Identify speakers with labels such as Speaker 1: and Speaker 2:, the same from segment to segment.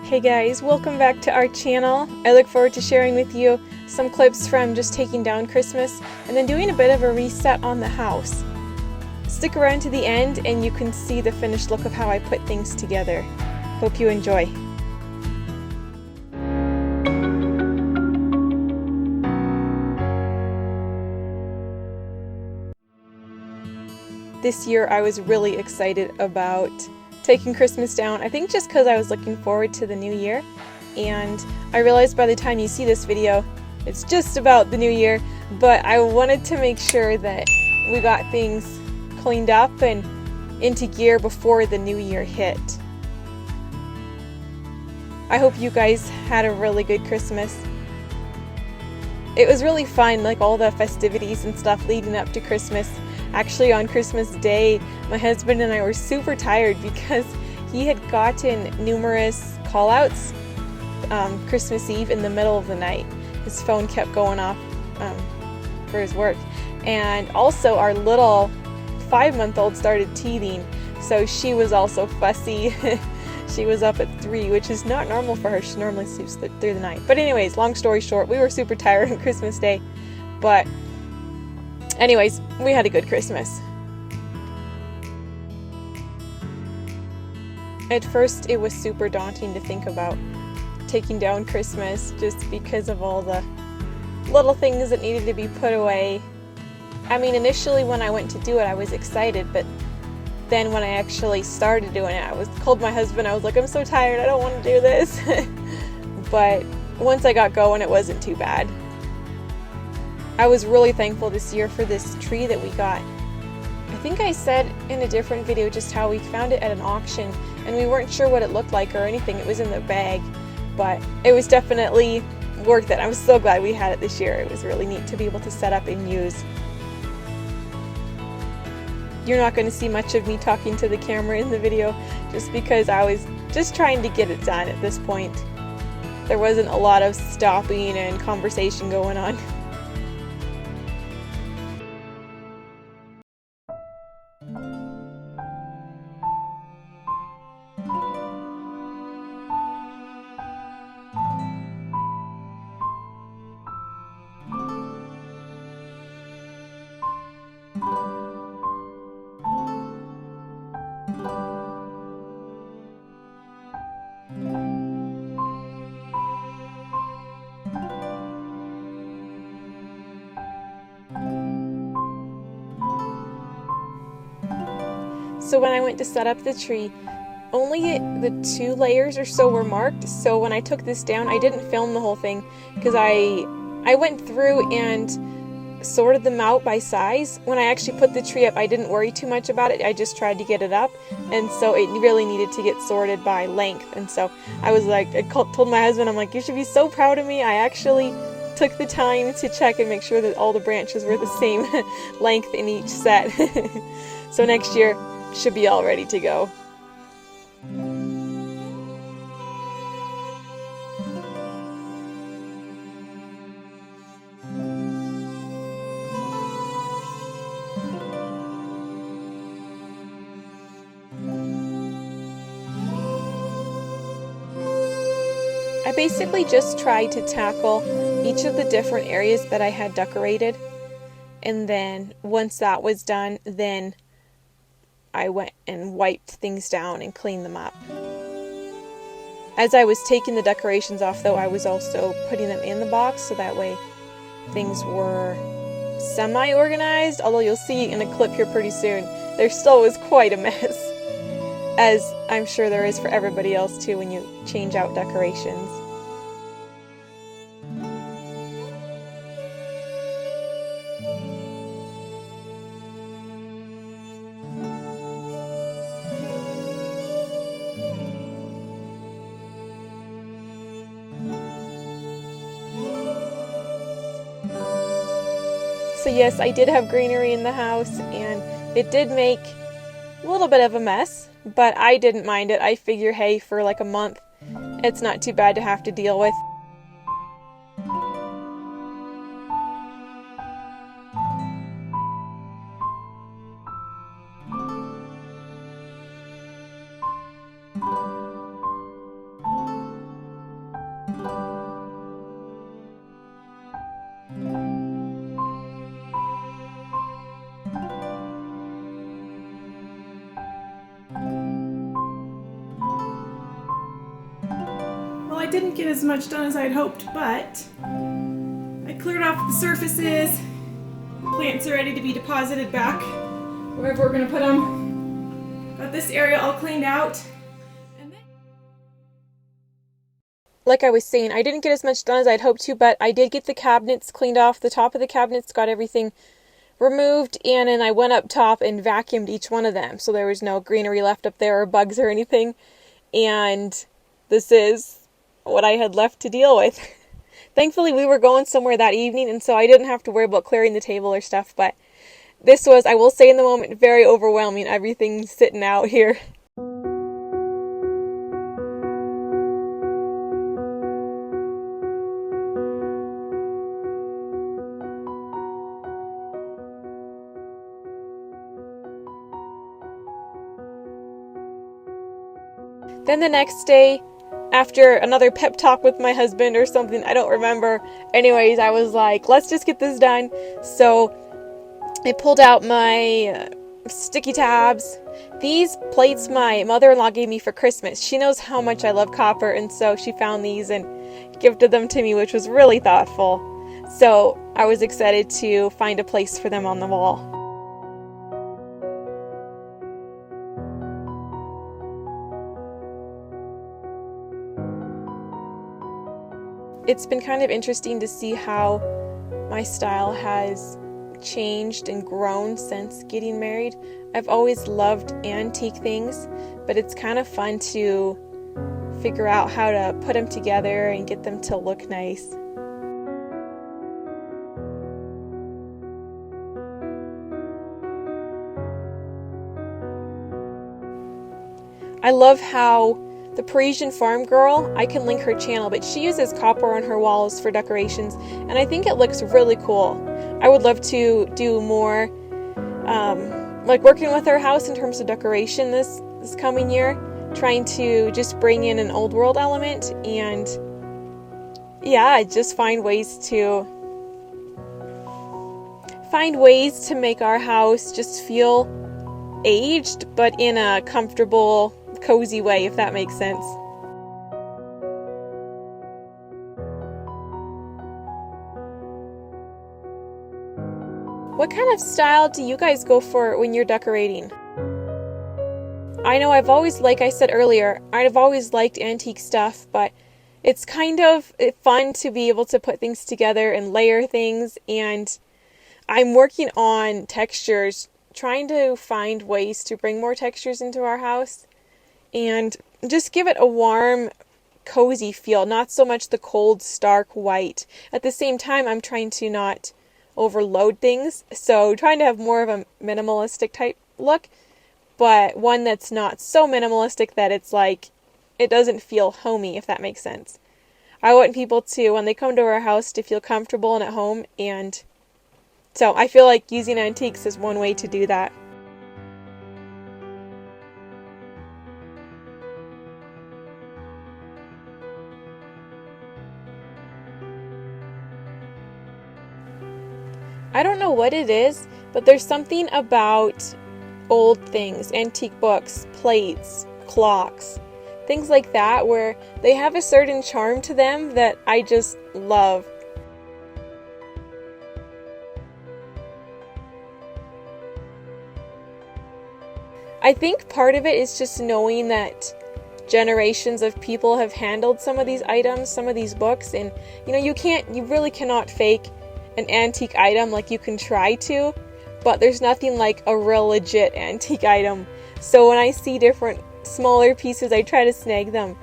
Speaker 1: Hey guys, welcome back to our channel. I look forward to sharing with you some clips from just taking down Christmas and then doing a bit of a reset on the house. Stick around to the end and you can see the finished look of how I put things together. Hope you enjoy. This year I was really excited about taking Christmas down. I think just because I was looking forward to the new year, and I realized by the time you see this video it's just about the new year, but I wanted to make sure that we got things cleaned up and into gear before the new year hit. I hope you guys had a really good Christmas. It was really fun, like all the festivities and stuff leading up to Christmas. Actually, on Christmas Day, my husband and I were super tired because he had gotten numerous call-outs Christmas Eve in the middle of the night. His phone kept going off for his work. And also our little 5-month-old started teething, so she was also fussy. She was up at 3, which is not normal for her. She normally sleeps through the night. But anyways, long story short, we were super tired on Christmas Day. But anyways, we had a good Christmas. At first, it was super daunting to think about taking down Christmas just because of all the little things that needed to be put away. I mean, initially when I went to do it, I was excited, but then when I actually started doing it, I told my husband, I was like, I'm so tired, I don't want to do this. But once I got going, it wasn't too bad. I was really thankful this year for this tree that we got. I think I said in a different video just how we found it at an auction and we weren't sure what it looked like or anything. It was in the bag, but it was definitely worth it. I was so glad we had it this year. It was really neat to be able to set up and use. You're not going to see much of me talking to the camera in the video just because I was just trying to get it done at this point. There wasn't a lot of stopping and conversation going on. So when I went to set up the tree, only the 2 layers or so were marked. So when I took this down, I didn't film the whole thing because I went through and sorted them out by size. When I actually put the tree up, I didn't worry too much about it. I just tried to get it up, and so it really needed to get sorted by length. And so I was like, I told my husband, I'm like, you should be so proud of me. I actually took the time to check and make sure that all the branches were the same length in each set. So next year should be all ready to go. I basically just tried to tackle each of the different areas that I had decorated, and then once that was done, then I went and wiped things down and cleaned them up. As I was taking the decorations off though, I was also putting them in the box so that way things were semi-organized, although you'll see in a clip here pretty soon, there still was quite a mess, as I'm sure there is for everybody else too when you change out decorations. So yes, I did have greenery in the house, and it did make a little bit of a mess, but I didn't mind it. I figure, hey, for like a month, it's not too bad to have to deal with.
Speaker 2: didn't get as much done as I'd hoped, but I cleared off the surfaces. Plants are ready to be deposited back wherever we're going to put them. Got this area all cleaned out.
Speaker 1: Like I was saying, I didn't get as much done as I'd hoped to, but I did get the cabinets cleaned off. The top of the cabinets got everything removed, and then I went up top and vacuumed each one of them, so there was no greenery left up there or bugs or anything. And this is what I had left to deal with. Thankfully, we were going somewhere that evening, and so I didn't have to worry about clearing the table or stuff, but this was, I will say in the moment, very overwhelming, everything sitting out here. Then the next day, after another pep talk with my husband or something, I don't remember. Anyways, I was like, let's just get this done. So I pulled out my sticky tabs. These plates my mother-in-law gave me for Christmas. She knows how much I love copper, and so she found these and gifted them to me, which was really thoughtful. So I was excited to find a place for them on the wall. It's been kind of interesting to see how my style has changed and grown since getting married. I've always loved antique things, but it's kind of fun to figure out how to put them together and get them to look nice. I love how the Parisian farm girl, I can link her channel, but she uses copper on her walls for decorations, and I think it looks really cool. I would love to do more, like working with our house in terms of decoration this coming year, trying to just bring in an old world element, and yeah, just find ways to make our house just feel aged, but in a comfortable, cozy way, if that makes sense. What kind of style do you guys go for when you're decorating? I know like I said earlier, I've always liked antique stuff, but it's kind of fun to be able to put things together and layer things, and I'm working on textures, trying to find ways to bring more textures into our house and just give it a warm, cozy feel, not so much the cold, stark white. At the same time, I'm trying to not overload things, so trying to have more of a minimalistic type look, but one that's not so minimalistic that it's like, it doesn't feel homey, if that makes sense. I want people to, when they come to our house, to feel comfortable and at home, and so I feel like using antiques is one way to do that. I don't know what it is, but there's something about old things, antique books, plates, clocks, things like that, where they have a certain charm to them that I just love. I think part of it is just knowing that generations of people have handled some of these items, some of these books, and you really cannot fake an antique item. Like, you can try to, but there's nothing like a real legit antique item. So when I see different smaller pieces, I try to snag them.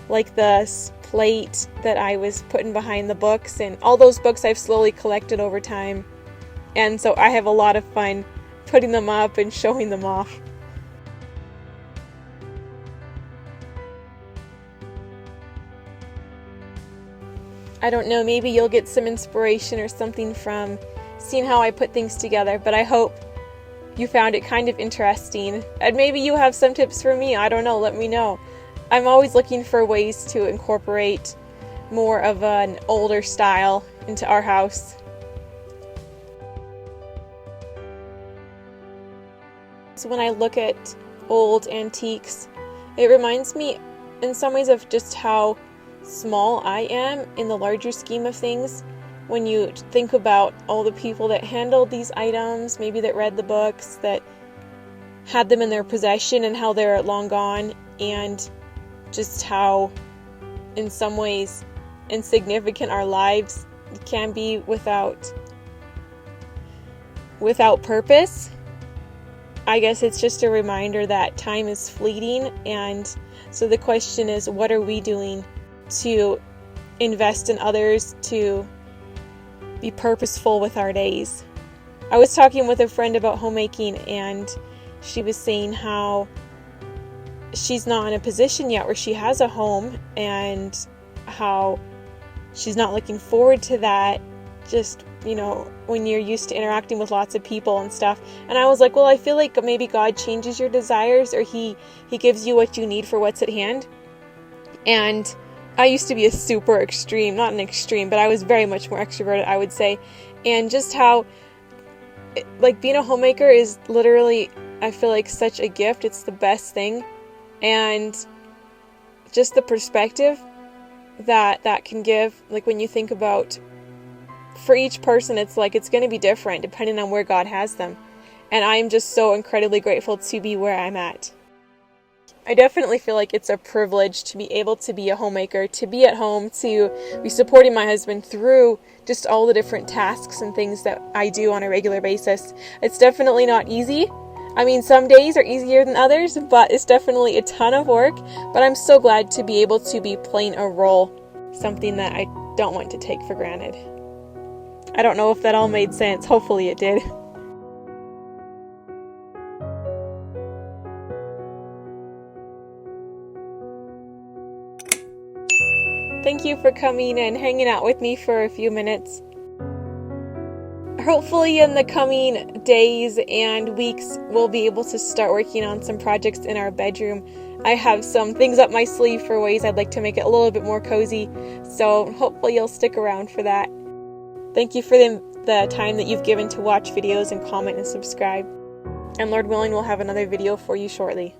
Speaker 1: Like the plate that I was putting behind the books, and all those books I've slowly collected over time, and so I have a lot of fun putting them up and showing them off. I don't know, maybe you'll get some inspiration or something from seeing how I put things together, but I hope you found it kind of interesting. And maybe you have some tips for me, I don't know, let me know. I'm always looking for ways to incorporate more of an older style into our house. So when I look at old antiques, it reminds me in some ways of just how small I am in the larger scheme of things. When you think about all the people that handled these items, maybe that read the books, that had them in their possession, and how they're long gone, and just how in some ways insignificant our lives can be without purpose. I guess it's just a reminder that time is fleeting, and so the question is, what are we doing to invest in others, to be purposeful with our days? I was talking with a friend about homemaking, and she was saying how she's not in a position yet where she has a home, and how she's not looking forward to that, just, when you're used to interacting with lots of people and stuff. And I was like, well, I feel like maybe God changes your desires, or he gives you what you need for what's at hand. And I used to be a super extreme, not an extreme, but I was very much more extroverted, I would say. And just how, being a homemaker is literally, I feel like, such a gift. It's the best thing. And just the perspective that can give, when you think about, for each person, it's going to be different depending on where God has them. And I'm just so incredibly grateful to be where I'm at. I definitely feel like it's a privilege to be able to be a homemaker, to be at home, to be supporting my husband through just all the different tasks and things that I do on a regular basis. It's definitely not easy. I mean, some days are easier than others, but it's definitely a ton of work. But I'm so glad to be able to be playing a role, something that I don't want to take for granted. I don't know if that all made sense. Hopefully it did. Thank you for coming and hanging out with me for a few minutes. Hopefully in the coming days and weeks, we'll be able to start working on some projects in our bedroom. I have some things up my sleeve for ways I'd like to make it a little bit more cozy, so hopefully you'll stick around for that. Thank you for the time that you've given to watch videos and comment and subscribe. And Lord willing, we'll have another video for you shortly.